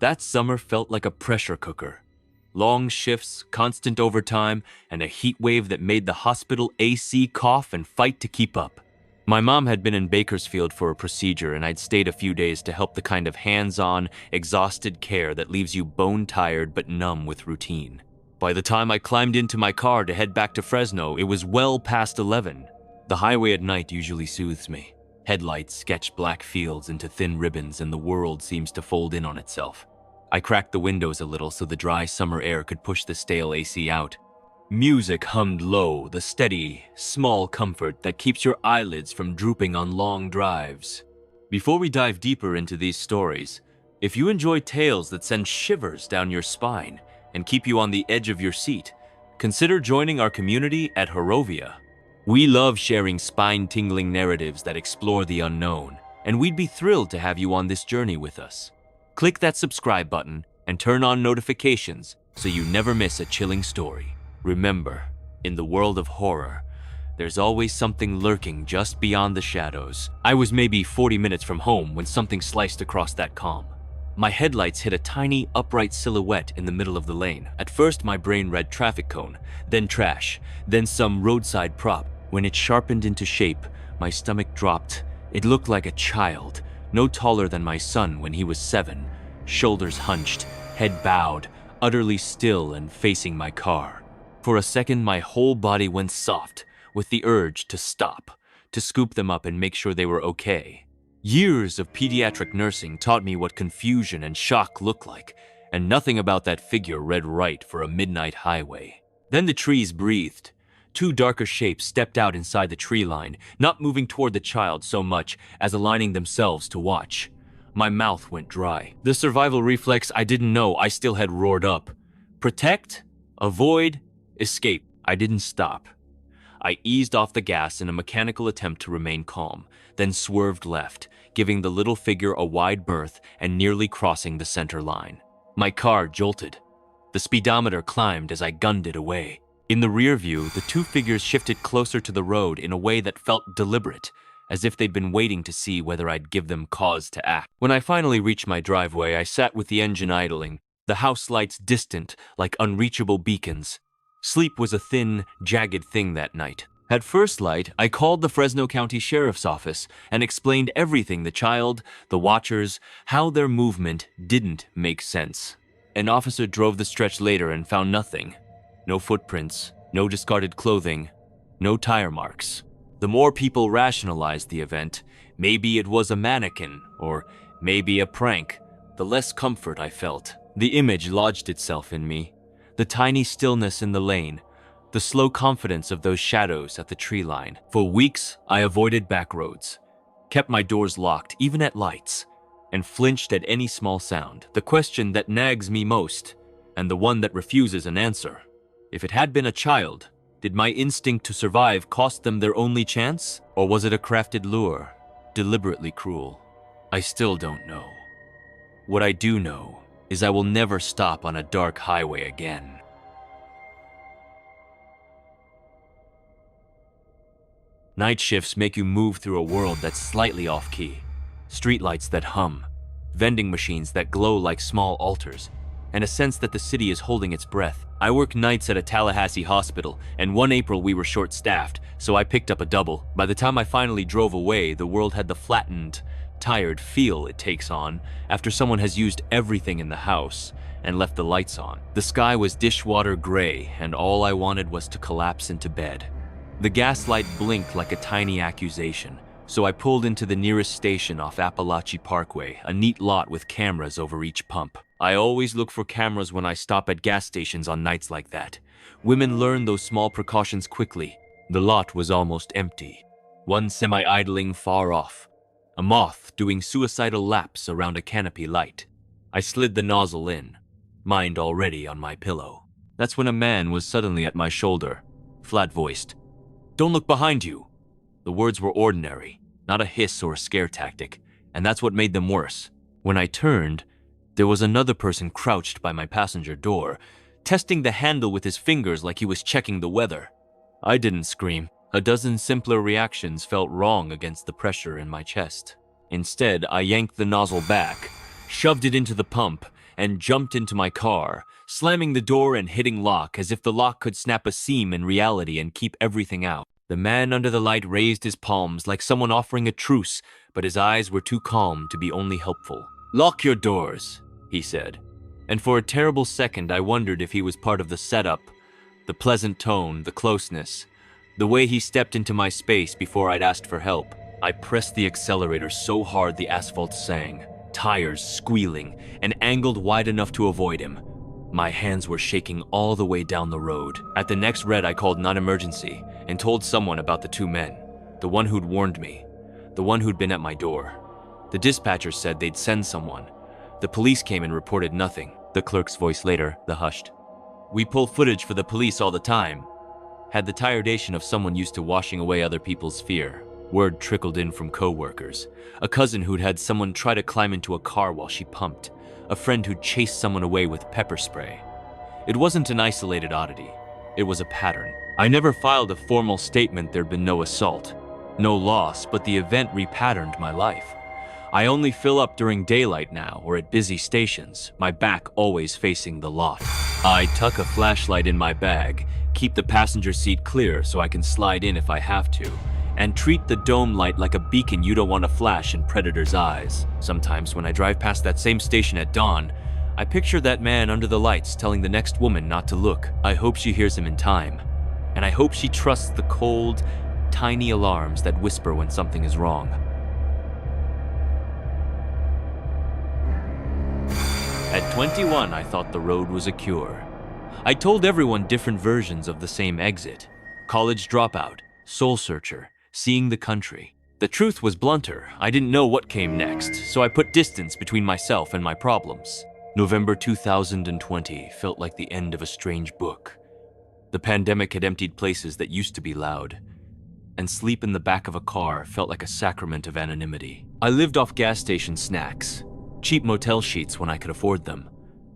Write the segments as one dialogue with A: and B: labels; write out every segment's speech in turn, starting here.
A: That summer felt like a pressure cooker. Long shifts, constant overtime, and a heat wave that made the hospital AC cough and fight to keep up. My mom had been in Bakersfield for a procedure, and I'd stayed a few days to help the kind of hands-on, exhausted care that leaves you bone-tired but numb with routine. By the time I climbed into my car to head back to Fresno, it was well past 11. The highway at night usually soothes me. Headlights sketch black fields into thin ribbons, and the world seems to fold in on itself. I cracked the windows a little so the dry summer air could push the stale AC out. Music hummed low, the steady, small comfort that keeps your eyelids from drooping on long drives. Before we dive deeper into these stories, if you enjoy tales that send shivers down your spine and keep you on the edge of your seat, consider joining our community at Herovia. We love sharing spine-tingling narratives that explore the unknown, and we'd be thrilled to have you on this journey with us. Click that subscribe button and turn on notifications so you never miss a chilling story. Remember, in the world of horror, there's always something lurking just beyond the shadows. I was maybe 40 minutes from home when something sliced across that calm. My headlights hit a tiny, upright silhouette in the middle of the lane. At first, my brain read traffic cone, then trash, then some roadside prop. When it sharpened into shape, my stomach dropped. It looked like a child, no taller than my son when he was 7, shoulders hunched, head bowed, utterly still and facing my car. For a second, my whole body went soft, with the urge to stop, to scoop them up and make sure they were okay. Years of pediatric nursing taught me what confusion and shock look like, and nothing about that figure read right for a midnight highway. Then the trees breathed. 2 darker shapes stepped out inside the tree line, not moving toward the child so much as aligning themselves to watch. My mouth went dry. The survival reflex I didn't know I still had roared up. Protect? Avoid? Escape. I didn't stop. I eased off the gas in a mechanical attempt to remain calm, then swerved left, giving the little figure a wide berth and nearly crossing the center line. My car jolted. The speedometer climbed as I gunned it away. In the rear view, the 2 figures shifted closer to the road in a way that felt deliberate, as if they'd been waiting to see whether I'd give them cause to act. When I finally reached my driveway, I sat with the engine idling, the house lights distant like unreachable beacons. Sleep was a thin, jagged thing that night. At first light, I called the Fresno County Sheriff's Office and explained everything: the child, the watchers, how their movement didn't make sense. An officer drove the stretch later and found nothing. No footprints, no discarded clothing, no tire marks. The more people rationalized the event, maybe it was a mannequin or maybe a prank, the less comfort I felt. The image lodged itself in me. The tiny stillness in the lane, the slow confidence of those shadows at the tree line. For weeks, I avoided back roads, kept my doors locked even at lights, and flinched at any small sound. The question that nags me most, and the one that refuses an answer: if it had been a child, did my instinct to survive cost them their only chance? Or was it a crafted lure, deliberately cruel? I still don't know. What I do know is I will never stop on a dark highway again. Night shifts make you move through a world that's slightly off-key. Streetlights that hum, vending machines that glow like small altars, and a sense that the city is holding its breath. I work nights at a Tallahassee hospital, and one April we were short-staffed, so I picked up a double. By the time I finally drove away, the world had the flattened, tired feel it takes on after someone has used everything in the house and left the lights on. The sky was dishwater gray, and all I wanted was to collapse into bed. The gaslight blinked like a tiny accusation, so I pulled into the nearest station off Appalachia Parkway, a neat lot with cameras over each pump. I always look for cameras when I stop at gas stations on nights like that. Women learn those small precautions quickly. The lot was almost empty. One semi-idling far off, a moth doing suicidal laps around a canopy light. I slid the nozzle in, mind already on my pillow. That's when a man was suddenly at my shoulder, flat-voiced. "Don't look behind you." The words were ordinary, not a hiss or a scare tactic, and that's what made them worse. When I turned, there was another person crouched by my passenger door, testing the handle with his fingers like he was checking the weather. I didn't scream. A dozen simpler reactions felt wrong against the pressure in my chest. Instead, I yanked the nozzle back, shoved it into the pump, and jumped into my car, slamming the door and hitting lock as if the lock could snap a seam in reality and keep everything out. The man under the light raised his palms like someone offering a truce, but his eyes were too calm to be only helpful. "Lock your doors," he said. And for a terrible second, I wondered if he was part of the setup. The pleasant tone, the closeness, the way he stepped into my space before I'd asked for help. I pressed the accelerator so hard the asphalt sang, tires squealing, and angled wide enough to avoid him. My hands were shaking all the way down the road. At the next red, I called non-emergency and told someone about the two men, the one who'd warned me, the one who'd been at my door. The dispatcher said they'd send someone. The police came and reported nothing. The clerk's voice later, the hushed. "We pull footage for the police all the time," had the tiredation of someone used to washing away other people's fear. Word trickled in from co-workers. A cousin who'd had someone try to climb into a car while she pumped. A friend who'd chased someone away with pepper spray. It wasn't an isolated oddity. It was a pattern. I never filed a formal statement there'd been no assault, no loss, but the event repatterned my life. I only fill up during daylight now or at busy stations, my back always facing the lot. I tuck a flashlight in my bag, keep the passenger seat clear so I can slide in if I have to, and treat the dome light like a beacon you don't want to flash in predators' eyes. Sometimes when I drive past that same station at dawn, I picture that man under the lights telling the next woman not to look. I hope she hears him in time, and I hope she trusts the cold, tiny alarms that whisper when something is wrong. At 21, I thought the road was a cure. I told everyone different versions of the same exit. College dropout, soul searcher, seeing the country. The truth was blunter. I didn't know what came next, so I put distance between myself and my problems. November 2020 felt like the end of a strange book. The pandemic had emptied places that used to be loud, and sleep in the back of a car felt like a sacrament of anonymity. I lived off gas station snacks, cheap motel sheets when I could afford them,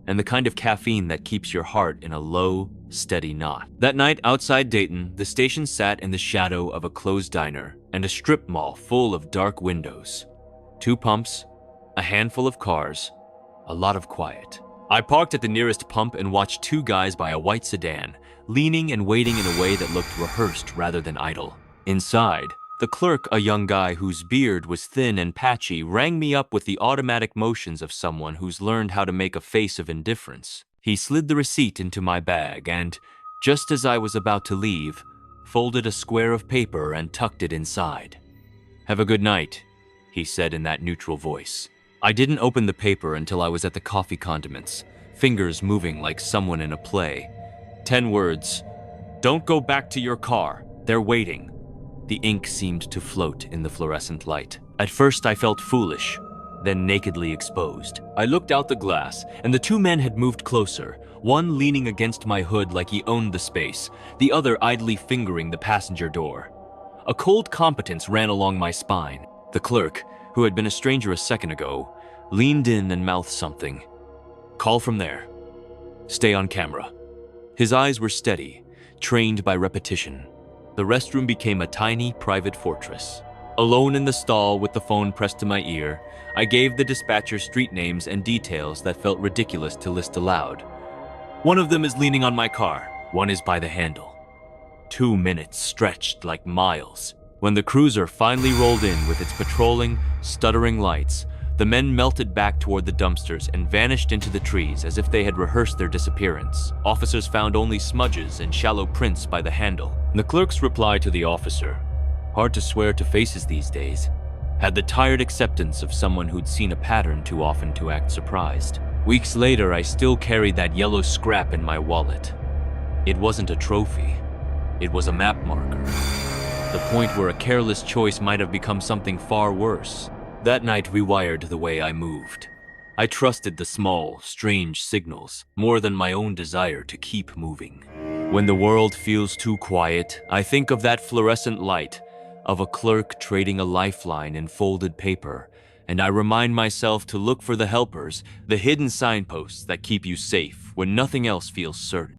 A: and the kind of caffeine that keeps your heart in a low, steady knot. That night outside Dayton, the station sat in the shadow of a closed diner and a strip mall full of dark windows. 2 pumps, a handful of cars, a lot of quiet. I parked at the nearest pump and watched 2 guys by a white sedan, leaning and waiting in a way that looked rehearsed rather than idle. Inside, the clerk, a young guy whose beard was thin and patchy, rang me up with the automatic motions of someone who's learned how to make a face of indifference. He slid the receipt into my bag and, just as I was about to leave, folded a square of paper and tucked it inside. "Have a good night," he said in that neutral voice. I didn't open the paper until I was at the coffee condiments, fingers moving like someone in a play. 10 words. "Don't go back to your car. They're waiting." The ink seemed to float in the fluorescent light. At first I felt foolish, then nakedly exposed. I looked out the glass, and the 2 men had moved closer, one leaning against my hood like he owned the space, the other idly fingering the passenger door. A cold competence ran along my spine. The clerk, who had been a stranger a second ago, leaned in and mouthed something. "Call from there. Stay on camera." His eyes were steady, trained by repetition. The restroom became a tiny, private fortress. Alone in the stall with the phone pressed to my ear, I gave the dispatcher street names and details that felt ridiculous to list aloud. "One of them is leaning on my car. One is by the handle." 2 minutes stretched like miles. When the cruiser finally rolled in with its patrolling, stuttering lights, the men melted back toward the dumpsters and vanished into the trees as if they had rehearsed their disappearance. Officers found only smudges and shallow prints by the handle. The clerk's reply to the officer, hard to swear to faces these days, had the tired acceptance of someone who'd seen a pattern too often to act surprised. Weeks later, I still carried that yellow scrap in my wallet. It wasn't a trophy. It was a map marker. The point where a careless choice might have become something far worse. That night rewired the way I moved. I trusted the small, strange signals more than my own desire to keep moving. When the world feels too quiet, I think of that fluorescent light, of a clerk trading a lifeline in folded paper, and I remind myself to look for the helpers, the hidden signposts that keep you safe when nothing else feels certain.